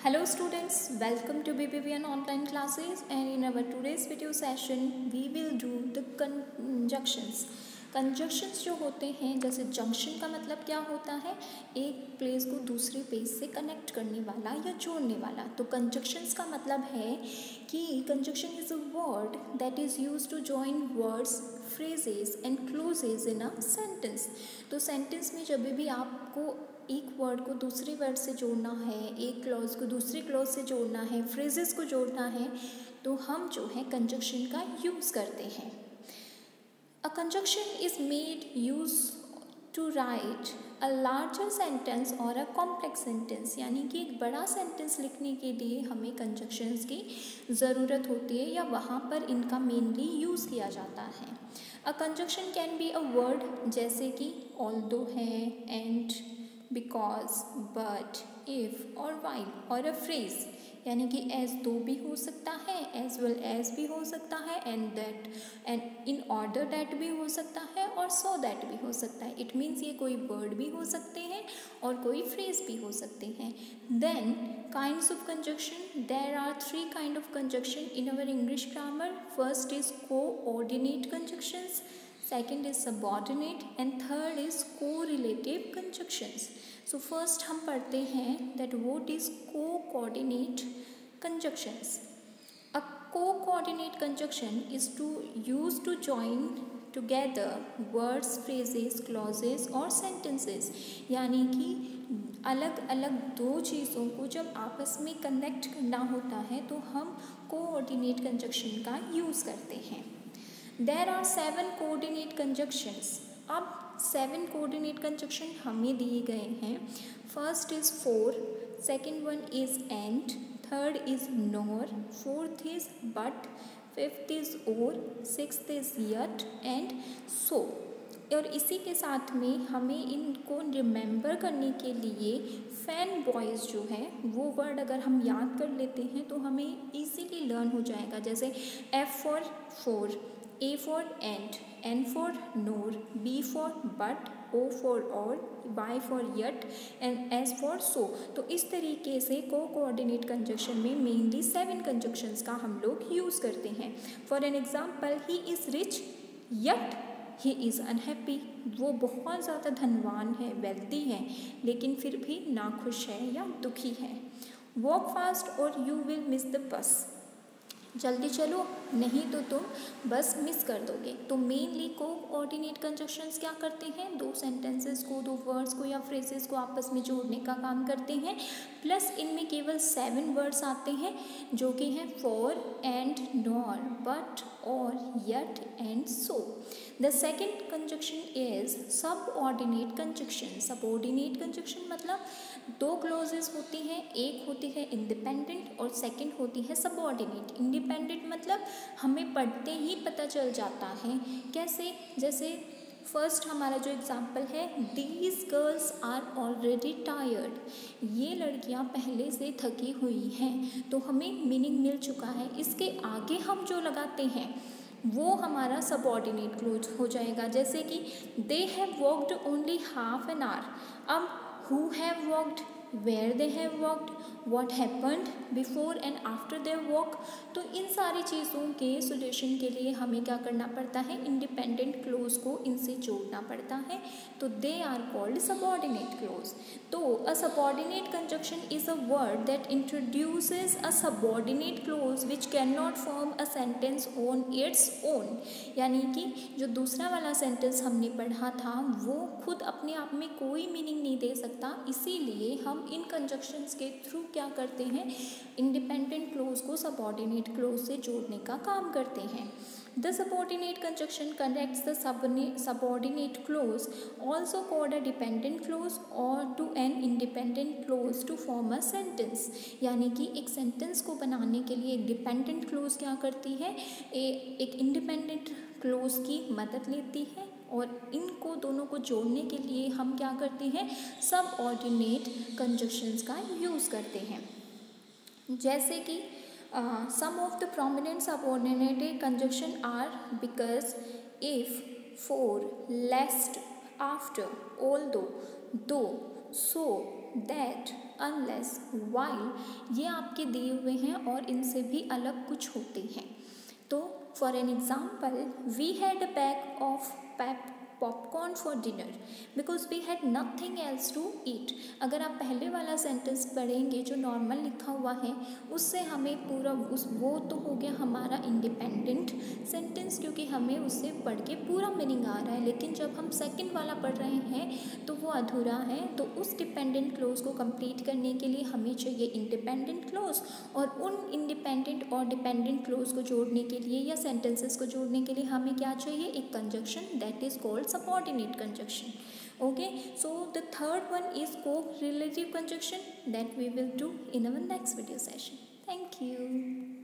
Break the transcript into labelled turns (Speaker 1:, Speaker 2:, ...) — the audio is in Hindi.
Speaker 1: Hello students, welcome to BBVN online classes, and in our today's video session we will do the conjunctions. Conjunctions जो होते हैं, जैसे जंक्शन का मतलब क्या होता है, एक प्लेस को दूसरे प्लेस से कनेक्ट करने वाला या जोड़ने वाला। तो कंजक्शंस का मतलब है कि conjunction is a word that is used to join words, phrases and clauses in a sentence. तो सेंटेंस में जब भी आपको एक वर्ड को दूसरे वर्ड से जोड़ना है, एक क्लॉज को दूसरे क्लॉज से जोड़ना है, फ्रेजेस को जोड़ना है, तो हम जो है कंजक्शन का यूज़ करते हैं। A conjunction is made use to write a larger sentence or a complex sentence, यानी कि एक बड़ा सेंटेंस लिखने के लिए हमें कंजक्शंस की ज़रूरत होती है या वहाँ पर इनका मेनली यूज़ किया जाता है। A conjunction can be a word जैसे कि although है, and, because, but, if और while, और a phrase यानी कि एज दो भी हो सकता है, एज वेल एज भी हो सकता है, and that and in order that भी हो सकता है, और सो दैट भी हो सकता है। इट मीन्स ये कोई वर्ड भी हो सकते हैं और कोई फ्रेज भी हो सकते हैं। Then kinds of conjunction, there are 3 kind of conjunction in our English grammar. First is coordinate conjunctions, second is subordinate, and third is correlative conjunctions. So first हम पढ़ते हैं that what is co-coordinate conjunctions. A co-coordinate conjunction is used to join together words, phrases, clauses और sentences, यानी कि अलग अलग दो चीज़ों को जब आपस में कनेक्ट करना होता है तो हम कोऑर्डिनेट कंजक्शन का यूज़ करते हैं। There are 7 coordinate conjunctions. अब 7 coordinate conjunction हमें दिए गए हैं। First is for, second one is and, third is nor, fourth is but, fifth is or, sixth is yet and so। और इसी के साथ में हमें इनको रिमेंबर करने के लिए फैन बॉयज़ जो है वो वर्ड अगर हम याद कर लेते हैं तो हमें इजीली लर्न हो जाएगा। जैसे F for, A for and, N for nor, B for but, O for or, Y for yet and S for so। तो इस तरीके से कोऑर्डिनेट कंजक्शन में मेनली 7 कंजक्शंस का हम लोग यूज़ करते हैं। For an example, he is rich yet he is unhappy. वो बहुत ज़्यादा धनवान है, वेल्दी है, लेकिन फिर भी नाखुश है या दुखी है। वॉक फास्ट और you will miss the bus. जल्दी चलो, नहीं तो तुम बस मिस कर दोगे। तो मेनली कोऑर्डिनेट कंजक्शंस क्या करते हैं, दो सेंटेंसेस को, दो वर्ड्स को या फ्रेजेस को आपस में जोड़ने का काम करते हैं। प्लस इनमें केवल 7 वर्ड्स आते हैं जो कि हैं फॉर, एंड, नॉर, बट, और, yet and so. The second conjunction is subordinate conjunction. Subordinate conjunction मतलब दो क्लॉजेस होती हैं, एक होती है इंडिपेंडेंट और सेकंड होती है सबऑर्डिनेट। इंडिपेंडेंट मतलब हमें पढ़ते ही पता चल जाता है। कैसे, जैसे फर्स्ट हमारा जो एग्जाम्पल है, these girls are already tired. ये लड़कियां पहले से थकी हुई हैं, तो हमें मीनिंग मिल चुका है। इसके आगे हम जो लगाते हैं वो हमारा सबऑर्डिनेट क्लोज हो जाएगा। जैसे कि they have walked only half an hour. अब who have walked, where they have walked, what happened before and after their walk। तो इन सारी चीज़ों के सोल्यूशन के लिए हमें क्या करना पड़ता है, इंडिपेंडेंट क्लोज को इनसे जोड़ना पड़ता है। तो they are called subordinate clause. तो a subordinate conjunction is a word that introduces a subordinate clause which can not form a sentence on its own. यानी कि जो दूसरा वाला सेंटेंस हमने पढ़ा था वो खुद अपने आप में कोई मीनिंग नहीं दे सकता, इसीलिए हम इन कंजक्शंस के थ्रू क्या करते हैं, इंडिपेंडेंट क्लोज को सबऑर्डिनेट क्लोज से जोड़ने का काम करते हैं। The subordinate conjunction connects the subordinate clause, also called a dependent clause, or to an independent clause to form a sentence। यानी कि एक सेंटेंस को बनाने के लिए एक डिपेंडेंट क्लोज क्या करती है, एक इंडिपेंडेंट क्लोज की मदद लेती है, और इनको दोनों को जोड़ने के लिए हम क्या करते हैं, सबऑर्डिनेट कंजक्शंस का यूज़ करते हैं। जैसे कि some of the prominent subordinated conjunction are because, if, for, lest, after, although, though, so, that, unless, while, ये आपके दिए हुए हैं और इनसे भी अलग कुछ होते हैं। तो for an example, we had a bag of popcorn for dinner because we had nothing else to eat. अगर आप पहले वाला सेंटेंस पढ़ेंगे जो नॉर्मल लिखा हुआ है, उससे हमें पूरा वो तो हो गया हमारा इंडिपेंडेंट सेंटेंस, क्योंकि हमें उससे पढ़ के पूरा मीनिंग आ रहा है। लेकिन जब हम सेकंड वाला पढ़ रहे हैं तो वो अधूरा है। तो उस डिपेंडेंट क्लोज को कंप्लीट करने के लिए हमें चाहिए इंडिपेंडेंट क्लोज, और उन इंडिपेंडेंट और डिपेंडेंट क्लोज को जोड़ने के लिए या सेंटेंसेस को जोड़ने के लिए हमें क्या चाहिए, एक conjunction, that is called subordinate conjunction. Okay, so the third one is correlative conjunction that we will do in our next video session. Thank you.